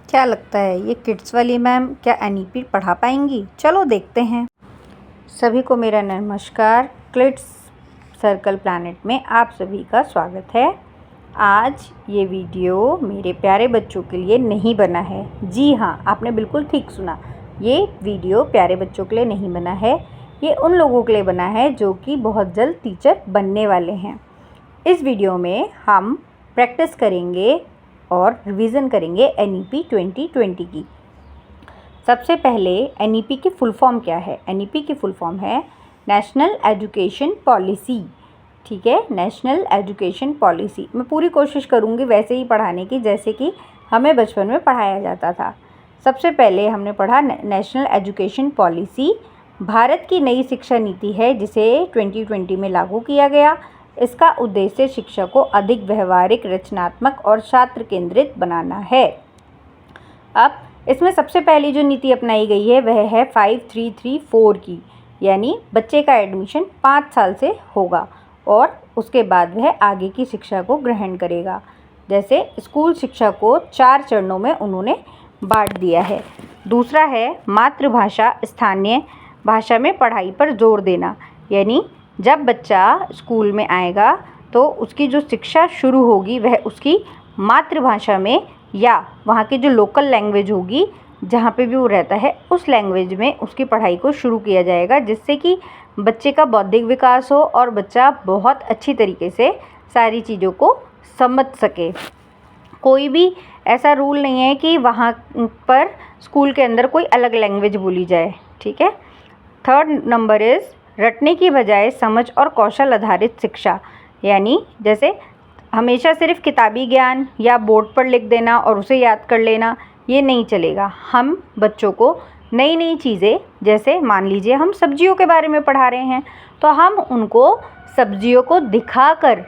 क्या लगता है ये किड्स वाली मैम क्या एनईपी पढ़ा पाएंगी? चलो देखते हैं। सभी को मेरा नमस्कार। किड्स सर्कल प्लैनेट में आप सभी का स्वागत है। आज ये वीडियो मेरे प्यारे बच्चों के लिए नहीं बना है। जी हाँ, आपने बिल्कुल ठीक सुना। ये वीडियो प्यारे बच्चों के लिए नहीं बना है। ये उन लोगों के लिए बना है जो कि बहुत जल्द टीचर बनने वाले हैं। इस वीडियो में हम प्रैक्टिस करेंगे और रिवीजन करेंगे एनईपी 2020 की। सबसे पहले एनईपी की फुल फॉर्म क्या है? एनईपी की फुल फॉर्म है नेशनल एजुकेशन पॉलिसी। ठीक है, नेशनल एजुकेशन पॉलिसी। मैं पूरी कोशिश करूँगी वैसे ही पढ़ाने की जैसे कि हमें बचपन में पढ़ाया जाता था। सबसे पहले हमने पढ़ा नेशनल एजुकेशन पॉलिसी भारत की नई शिक्षा नीति है जिसे 2020 में लागू किया गया। इसका उद्देश्य शिक्षा को अधिक व्यवहारिक, रचनात्मक और छात्र केंद्रित बनाना है। अब इसमें सबसे पहली जो नीति अपनाई गई है वह है 5334 की, यानी बच्चे का एडमिशन 5 साल से होगा और उसके बाद वह आगे की शिक्षा को ग्रहण करेगा। जैसे स्कूल शिक्षा को 4 चरणों में उन्होंने बांट दिया है। दूसरा है मातृभाषा स्थानीय भाषा में पढ़ाई पर जोर देना, यानी जब बच्चा स्कूल में आएगा तो उसकी जो शिक्षा शुरू होगी वह उसकी मातृभाषा में या वहाँ की जो लोकल लैंग्वेज होगी जहाँ पे भी वो रहता है उस लैंग्वेज में उसकी पढ़ाई को शुरू किया जाएगा, जिससे कि बच्चे का बौद्धिक विकास हो और बच्चा बहुत अच्छी तरीके से सारी चीज़ों को समझ सके। कोई भी ऐसा रूल नहीं है कि वहाँ पर स्कूल के अंदर कोई अलग लैंग्वेज बोली जाए। ठीक है। थर्ड नंबर इज़ रटने की बजाय समझ और कौशल आधारित शिक्षा, यानी जैसे हमेशा सिर्फ किताबी ज्ञान या बोर्ड पर लिख देना और उसे याद कर लेना, ये नहीं चलेगा। हम बच्चों को नई नई चीज़ें, जैसे मान लीजिए हम सब्जियों के बारे में पढ़ा रहे हैं तो हम उनको सब्जियों को दिखाकर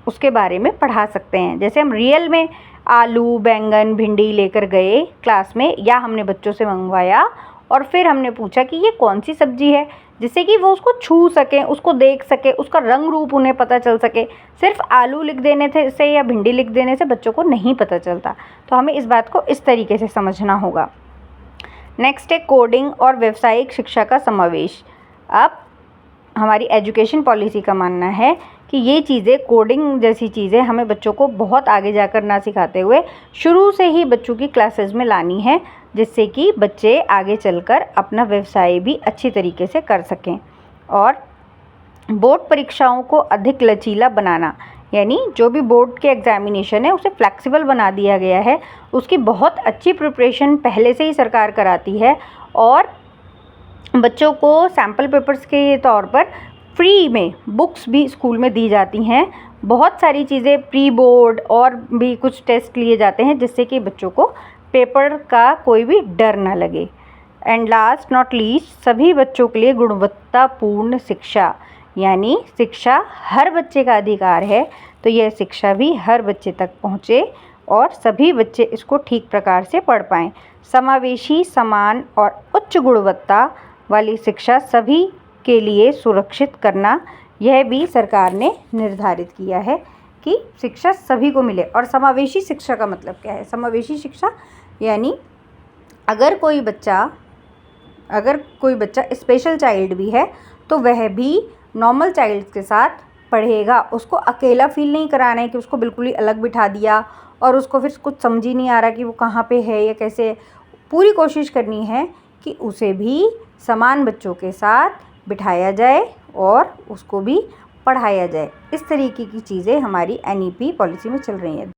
उसके बारे में पढ़ा सकते हैं। जैसे हम रियल में आलू, बैंगन, भिंडी लेकर गए क्लास में या हमने बच्चों से मंगवाया और फिर हमने पूछा कि ये कौन सी सब्जी है, जिससे कि वो उसको छू सकें, उसको देख सकें, उसका रंग रूप उन्हें पता चल सके। सिर्फ आलू लिख देने से या भिंडी लिख देने से बच्चों को नहीं पता चलता, तो हमें इस बात को इस तरीके से समझना होगा। नेक्स्ट है कोडिंग और व्यावसायिक शिक्षा का समावेश। अब हमारी एजुकेशन पॉलिसी का मानना है कि ये चीज़ें, कोडिंग जैसी चीज़ें हमें बच्चों को बहुत आगे जाकर ना सिखाते हुए शुरू से ही बच्चों की क्लासेस में लानी है, जिससे कि बच्चे आगे चलकर अपना व्यवसाय भी अच्छी तरीके से कर सकें। और बोर्ड परीक्षाओं को अधिक लचीला बनाना, यानी जो भी बोर्ड के एग्जामिनेशन है उसे फ्लेक्सिबल बना दिया गया है। उसकी बहुत अच्छी प्रिपरेशन पहले से ही सरकार कराती है और बच्चों को सैम्पल पेपर्स के तौर पर फ्री में बुक्स भी स्कूल में दी जाती हैं। बहुत सारी चीज़ें प्री बोर्ड और भी कुछ टेस्ट लिए जाते हैं, जिससे कि बच्चों को पेपर का कोई भी डर ना लगे। एंड लास्ट नॉट लीस्ट, सभी बच्चों के लिए गुणवत्तापूर्ण शिक्षा, यानी शिक्षा हर बच्चे का अधिकार है, तो यह शिक्षा भी हर बच्चे तक पहुँचे और सभी बच्चे इसको ठीक प्रकार से पढ़ पाएँ। समावेशी, समान और उच्च गुणवत्ता वाली शिक्षा सभी के लिए सुरक्षित करना, यह भी सरकार ने निर्धारित किया है कि शिक्षा सभी को मिले। और समावेशी शिक्षा का मतलब क्या है? समावेशी शिक्षा यानी अगर कोई बच्चा स्पेशल चाइल्ड भी है तो वह भी नॉर्मल चाइल्ड के साथ पढ़ेगा। उसको अकेला फील नहीं कराना है कि उसको बिल्कुल ही अलग बिठा दिया और उसको फिर कुछ समझ ही नहीं आ रहा कि वो कहाँ पे है या कैसे। पूरी कोशिश करनी है कि उसे भी समान बच्चों के साथ बिठाया जाए और उसको भी पढ़ाया जाए। इस तरीके की चीज़ें हमारी एनईपी पॉलिसी में चल रही हैं।